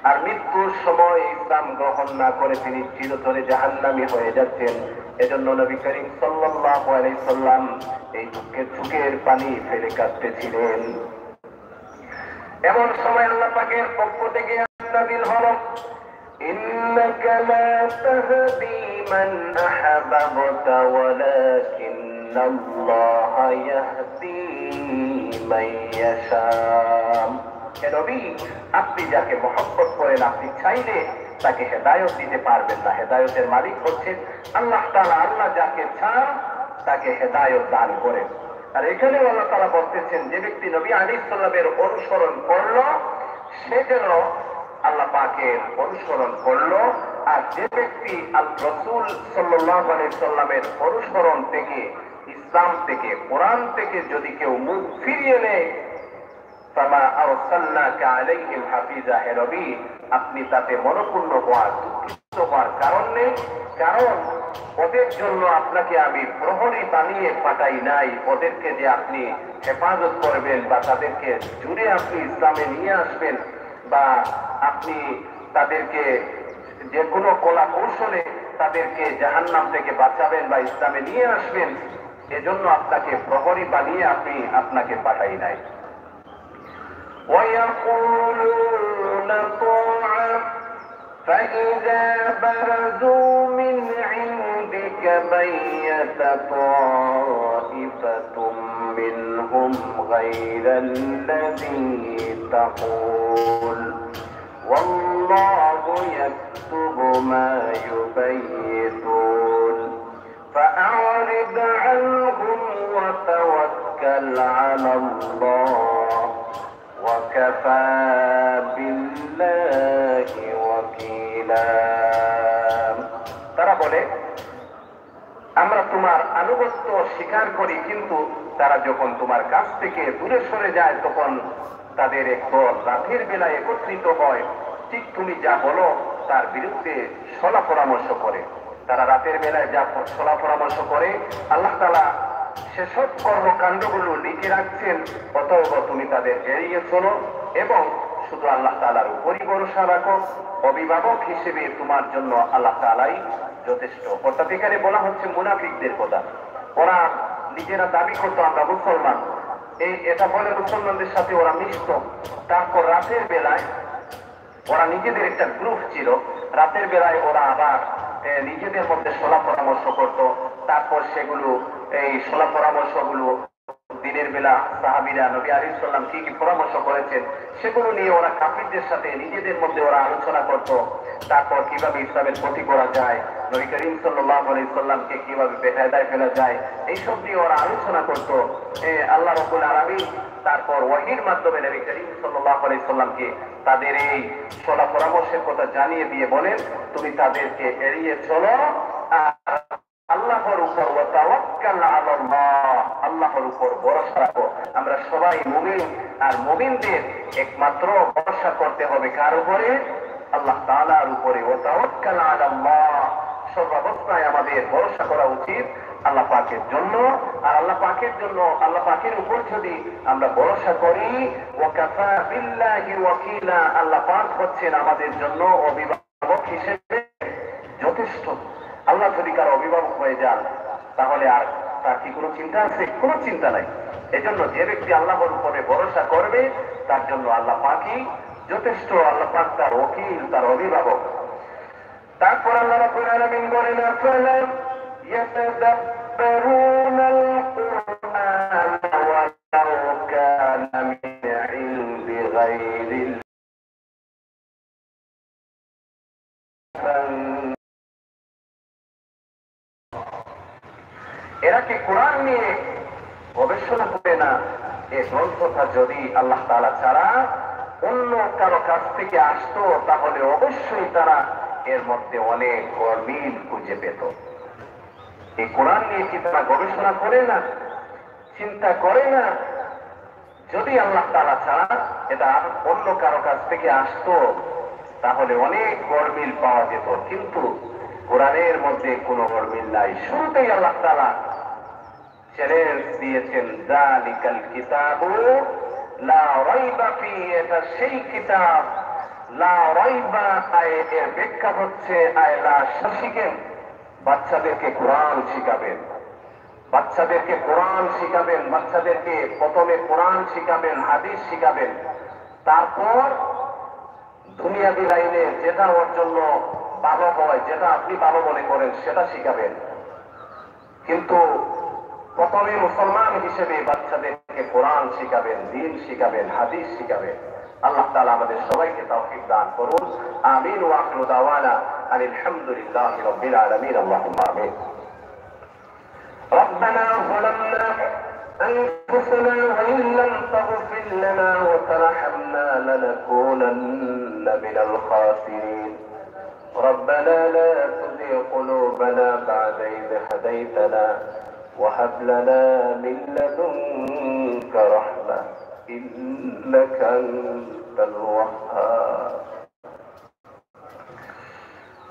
আর মৃত্যুর সময় ইসলাম গ্রহণ না করে তিনি চিরতরে জাহান্নামী হয়ে যাচ্ছেন। এজন্য নবী করিম সাল্লাল্লাহু আলাইহি সাল্লাম এই দুঃখের চোখের পানি ফেলে কাঁদতেছিলেন। এমন সময় আল্লাহ পাকের পক্ষ থেকে নাযিল হলো, ইন্নাকা লা তাহদি মান আহবাবতা ওয়ালাকিন্নাল্লাহা ইয়াহদি মান ইয়াশা। হে নবী, আপনি যাকে মহব্বত করেন, আপনি চাইলে তাকে হেদায়েত দিতে পারবেন না। হেদায়েতের মালিক হচ্ছেন আল্লাহ তাআলা। আল্লাহ যাকে চান তাকে হেদায়েত দান করেন। আর এখানে আল্লাহ তাআলা বলতেছেন, যে ব্যক্তি নবী আলাইহিস সালামের অনুসরণ করলো সে যেন আল্লাহ পাকের অনুসরণ করলো। আর যে ব্যক্তি রাসূল সাল্লাল্লাহু আলাইহি সাল্লামের অনুসরণ থেকে, ইসলাম থেকে, কোরআন থেকে যদি কেউ মুখ ফিরিয়ে নেয়, ফামা আরসালনাকা আলাইহিম হাফিজা, হে নবী আপনি তাতে মনোপূর্ণ হওয়ার, দুঃখিত হওয়ার কারণ নেই। কারণ ওদের জন্য আপনাকে আমি প্রহরী বানিয়ে পাঠাই নাই। ওদেরকে যে আপনি হেফাজত করবেন বা তাদেরকে জুড়ে আপনি ইসলামে নিয়ে আসবেন, বা আপনি তাদেরকে যে কোনো কলা কৌশলে তাদেরকে জাহান্নাম থেকে বাঁচাবেন বা ইসলামে নিয়ে আসবেন, এজন্য আপনাকে প্রহরী বানিয়ে আপনাকে পাঠাই নাই। ويقولون طاعة فإذا برزوا من عندك بيت طائفة منهم غير الذي تقول والله يكتب ما يبيتون فأعرض عنهم وتوكل على الله وكفى بالله وكيلا। তারা বলে, আমরা তোমার আনুগত্য স্বীকার করি, কিন্তু তারা যখন তোমার কাছ থেকে দূরে সরে যায় তখন তাদের এক দল রাতের বেলায় একত্রিত হয়, ঠিক তুমি যা বলো তার বিরুদ্ধে সলা পরামর্শ করে। তারা রাতের বেলায় যা সলা পরামর্শ করে, আল্লাহ তাআলা সেসব কর্মকাণ্ডগুলো লিখে রাখছেন। অতএব তুমি তাদের এড়িয়ে চলো এবং শুধু আল্লাহ তাআলার উপরই ভরসা রাখো। অভিভাবক হিসেবে তোমার জন্য আল্লাহ তাআলাই যথেষ্ট। অর্থাৎ এখানে বলা হচ্ছে মুনাফিকদের কথা। ওরা নিজেরা দাবি করতো আমরা মুসলমান, এটা বলে মুসলমানদের সাথে ওরা মিশত। তারপর রাতের বেলায় ওরা নিজেদের একটা গ্রুপ ছিল, রাতের বেলায় ওরা আবার নিজেদের মধ্যে সলা পরামর্শ করত। তারপর সেগুলো, এই সলা পরামর্শগুলো দিনের বেলা সাহাবীরা নবী আলাইহিস সালাম কি কি পরামর্শ করেছেন সেগুলো নিয়ে ওরা কাফিরদের সাথে নিজেদের মধ্যে ওরা আলোচনা করত। তারপর কিভাবে ইসলামের ক্ষতি করা যায়, নবী করিম সাল্লাল্লাহু আলাইহি সাল্লামকে কিভাবে বেকায়দায় ফেলা যায়, এইসব নিয়ে ওরা আলোচনা করত। আল্লাহ রাব্বুল আলামিন তারপর ওয়াহির মাধ্যমে নবী করিম সাল্লাল্লাহু আলাইহি সাল্লামকে তাদের এই সলা পরামর্শের কথা জানিয়ে দিয়ে বলেন, তুমি তাদেরকে এড়িয়ে চলো আর আল্লাহর উপর ওয়াতাওয়াক্কাল আলাল্লাহ, আল্লাহর উপর ভরসা রাখো। আমরা সবাই মুমিন, আর মুমিনদের একমাত্র ভরসা করতে হবে কার উপরে? আল্লাহ তাআলার উপরে। ওয়াতাওয়াক্কাল আলাল্লাহ, সর্বাবস্থায় আমাদের ভরসা করা উচিত আল্লাহ পাকের জন্য। আর আল্লাহ পাকের জন্য, আল্লাহ পাকের উপর যদি আমরা ভরসা করি, ওয়াকাফা বিল্লাহি ওয়াকিলা, আল্লাহ পাক হচ্ছেন আমাদের জন্য অভিভাবক হিসেবে যথেষ্ট। আল্লাহ যদি কারো অভিভাবক হয়ে যান তাহলে আর তার কি কোনো চিন্তা আছে? কোনো চিন্তা নাই। এজন্য যে ব্যক্তি আল্লাহর উপরে ভরসা করবে তার জন্য আল্লাহ পাকই যথেষ্ট। আল্লাহ পাক তার ওকিল, তার অভিভাবক। তারপর আল্লাহ রাব্বুল আলামিন বলেন, আফালাম ইয়াতাদাব্বারুনাল কুরআন ওয়ালাউ কানা মিন ইনদি গায়রিল এরা কি কোরআন নিয়ে গবেষণা করে না? এই গ্রন্থটা যদি আল্লাহ তাআলা ছাড়া অন্য কারো কাছ থেকে আসতো তাহলে অবশ্যই তারা এর মধ্যে অনেক মিল খুঁজে পেত। এই কোরআন নিয়ে কি তারা গবেষণা করে না, চিন্তা করে না? যদি আল্লাহ তাআলা ছাড়া এটা অন্য কারো কাছ থেকে আসতো তাহলে অনেক গরমিল পাওয়া যেত। কিন্তু কোরআনের মধ্যে কোনো গরমিল নাই। শুরুতেই আল্লাহ তাআলা চ্যালেঞ্জ দিয়েছেন, যালিকাল কিতাবু লা রাইবা ফিহি, এটা সেই কিতাব লা রাইবা, এর ব্যাখ্যা হচ্ছে আয়লা শিখেন। বাচ্চাদেরকে কোরআন শিখাবেন, বাচ্চাদেরকে কোরআন শিখাবেন, বাচ্চাদেরকে প্রথমে কোরআন শিখাবেন, হাদিস শিখাবেন, তারপর দুনিয়াবি লাইনে যেটা ওর জন্য ভালো হয়, যেটা আপনি ভালো মনে করেন সেটা শিখাবেন। কিন্তু প্রথমে মুসলমান হিসেবে বাচ্চাদেরকে কোরআন শিখাবেন, দ্বীন শিখাবেন, হাদিস শিখাবেন। আল্লাহ তাআলা আমাদের সবাইকে তৌফিক দান করুন। আমিন ওয়া আখিরু দাওয়ানা আনিল হামদুলিল্লাহি রাব্বিল আলামিন। আল্লাহুম্মা আমিন। ربنا ظلمنا أنفسنا وإن لم تغفر لنا وترحمنا لنكونن من الخاسرين. ربنا لا تزغ قلوبنا بعد إذ هديتنا وهب لنا من لدنك رحمة إنك أنت الوهاب.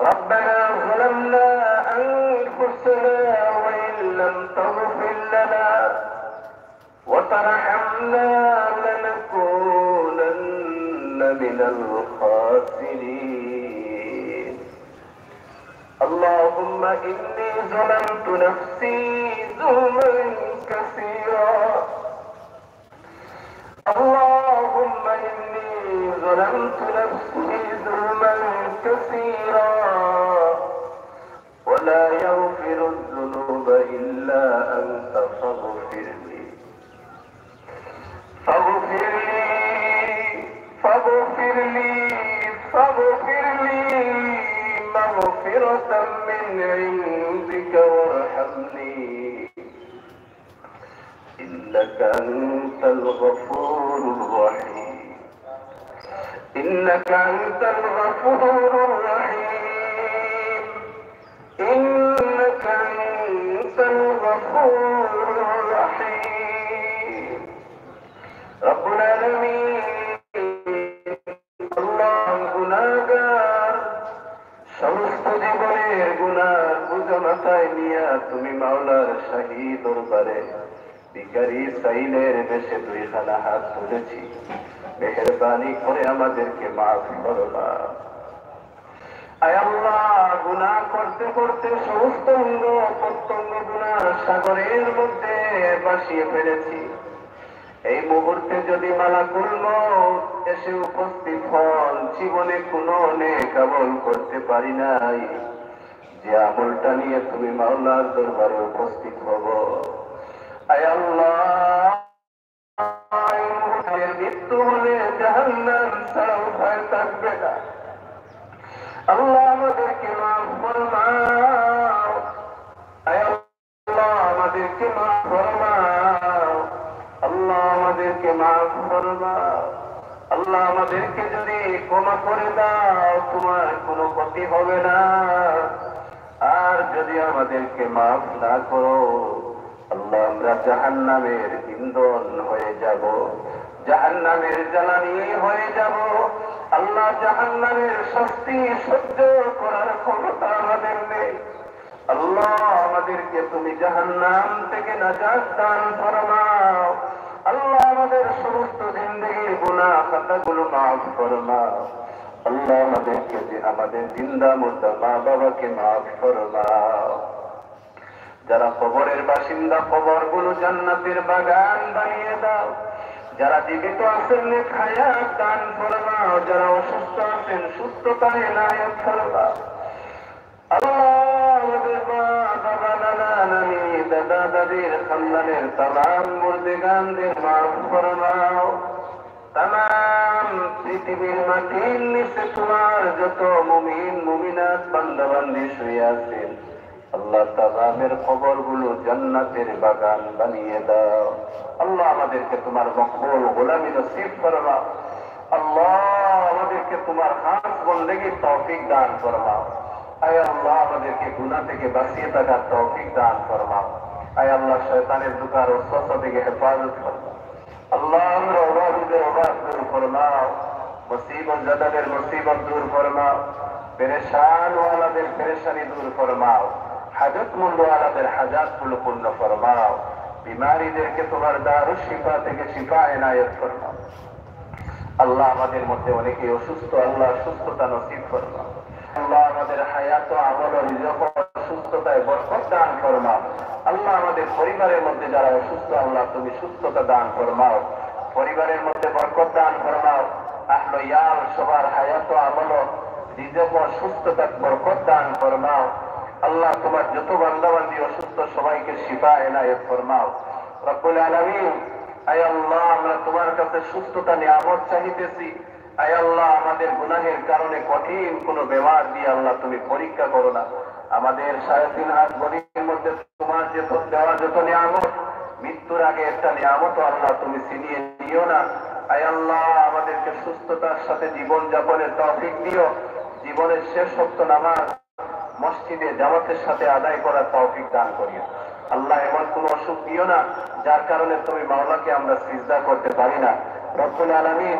ربنا ظلمنا أنفسنا وإن لم تغفر لنا وترحمنا لنكونن من الخاسرين. اللهم إني ظلمت نفسي ظلما كثيرا. اللهم إني ظلمت نفسي ظلما كثيرا ولا يغفر الذنوب إلا أنت فاغفر لي فاغفر لي فاغفر لي فاغفر لي مغفرة من عندك وارحمني إنك أنت الغفور الرحيم. إنك أنت الغفور الرحيم. إنك أنت الغفور الرحيم. رب العالمين الله গুনাহগার, সমস্ত জীবনের গুনাহ বোঝা মাথায় নিয়া তুমি মাওলার শাহী দরবারে ভিখারি সাইলের বেশে দুইখানা হাত তুলেছি। মেহেরবানি করে আমাদেরকে মাফ করবা। আয় আল্লাহ, গুনাহ করতে করতে সমস্ত অঙ্গ প্রত্যঙ্গ গুনাহ সাগরের মধ্যে ভাসিয়ে ফেলেছি। এই মুহূর্তে যদি মালাকুল মউত এসে উপস্থিত হন, জীবনে কোনো নেক আমল করতে পারি নাই, যে আমলটা নিয়ে তুমি মাওলার দরবারে উপস্থিত হব। আয় আল্লাহ, মৃত্যু হলে জাহান্নাম ছাড়া উপায় থাকবে না। আল্লাহ আমাদেরকে মাফ ফরমাও। আয় আল্লাহ আমাদেরকে মাফ ফরমাও। আল্লাহ আমাদেরকে মাফ ফরমাও। আল্লাহ আমাদেরকে যদি ক্ষমা করে দাও তোমার কোনো ক্ষতি হবে না। আর যদি আমাদেরকে মাফ না করো আল্লাহ, আমরা জাহান্নামের ইন্ধন হয়ে যাব, জাহান্নামের জ্বালানি হয়ে যাব। আল্লাহ, জাহান্নামের শাস্তি সহ্য করার ক্ষমতা আমাদের নেই। আল্লাহ, আমাদেরকে তুমি জাহান্নাম থেকে নাজাত দান ফরমাও। আল্লাহ, আমাদের সমস্ত জিন্দেগির গুনাহ খাতাগুলো মাফ ফরমাও। আল্লাহ, আমাদেরকে যে আমাদের জিন্দা মুর্দা মা বাবাকে মাফ ফরমাও। যারা কবরের বাসিন্দা কবরগুলো জান্নাতের বাগান বানিয়ে দাও। যারা জীবিত আছেন নেক হায়াত দান ফরমাও, যারা অসুস্থ আছেন সুস্থতা এনায়েত ফরমাও। আল্লাহ আমাদের মা বাবা নানা নানি দাদা দাদির খানদানের তামাম মুর্দেগানদের মাফ ফরমাও। তামাম পৃথিবীর মাটির নিচে তোমার যত মুমিন মুমিনাত বান্দা বান্দি শুয়ে আছেন আল্লাহ তাআলার কবরগুলো জান্নাতের বাগান বানিয়ে দাও। আল্লাহ আমাদেরকে তোমার মকবুল গোলামি নসিব ফরমাও। আল্লাহ আমাদেরকে তোমার খাস বন্দেগীর তৌফিক দান ফরমাও। আয় আল্লাহ আমাদেরকে গুনাহ থেকে বাঁচিয়ে থাকার তৌফিক দান ফরমাও। আয় আল্লাহ শয়তানের দুকার ওয়াসওয়াসা থেকে হেফাজত ফরমাও। আল্লাহ আমরা ওবাদের ওবাদ দূর ফরমাও, মুসিবত জাদাদের মুসিবত দূর ফরমাও, পেরেশান ওয়ালাদের পেরেশানি দূর ফরমাও, হাজতমন্দ ওয়ালাদের হাজাতগুলো পূর্ণ ফরমাও। বিমারীদেরকে তোমার দারুশ শিফা থেকে শিফা এনায়েত ফরমাও। আল্লাহ আমাদের মধ্যে অনেকে অসুস্থ, আল্লাহ সুস্থতা নসিব ফরমাও। আল্লাহ আমাদের হায়াত ও আমল ও রিজক ও সুস্থতায় বরকত দান ফরমাও। আল্লাহ আমাদের পরিবারের মধ্যে যারা অসুস্থ আল্লাহ তুমি সুস্থতা দান ফরমাও, পরিবারের মধ্যে বরকত দান ফরমাও। আহলে ইয়াল সবার হায়াত ও আমল ও রিজক ও সুস্থতা বরকত দান ফরমাও। আল্লাহ তোমার যত বান্দাবান্দি অসুস্থ সবাইকে শিফা এনায়েত ফরমাও। রব্বুল আলামিন আয় আল্লাহ আমরা তোমার কাছে সুস্থতা নিয়ামত চাইতেছি। আয় আল্লাহ আমাদের গুনাহের কারণে কঠিন কোন বেমার দিয়ে আল্লাহ তুমি পরীক্ষা করো না। আমাদের 3.5 হাত বডির মধ্যে তোমার যে দেওয়া যত নিয়ামত মৃত্যুর আগে একটা নিয়ামত আল্লাহ তুমি ছিনিয়ে দিও না। আয় আল্লাহ আমাদেরকে সুস্থতার সাথে জীবন যাপনের তৌফিক দিও। জীবনের শেষ ওয়াক্ত নামাজ মসজিদে জামাতের সাথে আদায় করার তৌফিক দান করিও। আল্লাহ এমন কোন অসুখ দিও না যার কারণে তুমি মাওলাকে আমরা সিজদা করতে পারি না। রব্বুল আলামিন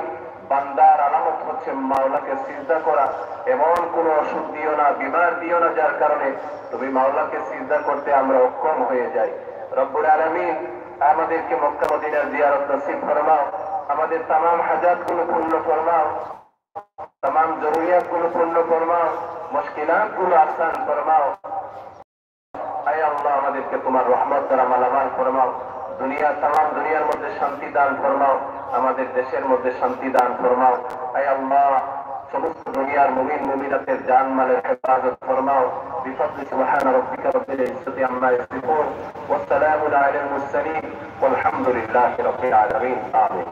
বান্দার আলামত হচ্ছে মাওলাকে সিজদা করা। এমন কোন অসুখ দিও না, বিমার দিও না যার কারণে তুমি মাওলাকে সিজদা করতে আমরা অক্ষম হয়ে যাই। রব্বুল আলামিন আমাদেরকে মক্কা মদিনার জিয়ারত নসিব ফরমাও। আমাদের तमाम হাজাত গুলো পূর্ণ ফরমাও, तमाम জরুরিয়াত গুলো পূর্ণ ফরমাও, মুশকিলাত গুলো আসান ফরমাও। আয় আল্লাহ আমাদেরকে তোমার রহমত দ্বারা মালামাল ফরমাও। तमाम দুনিয়ার মধ্যে শান্তি দান ফরমাও, আমাদের দেশের মধ্যে শান্তি দান ফরমাও। আয় আল্লাহ সমস্ত দুনিয়ার মুমিন মুমিনাতের জান মালের হেফাজত ফরমাও। বিফضل سبحان ربك رب العزة عما يصفون والسلام على المرسلين والحمد لله رب العالمين آمين।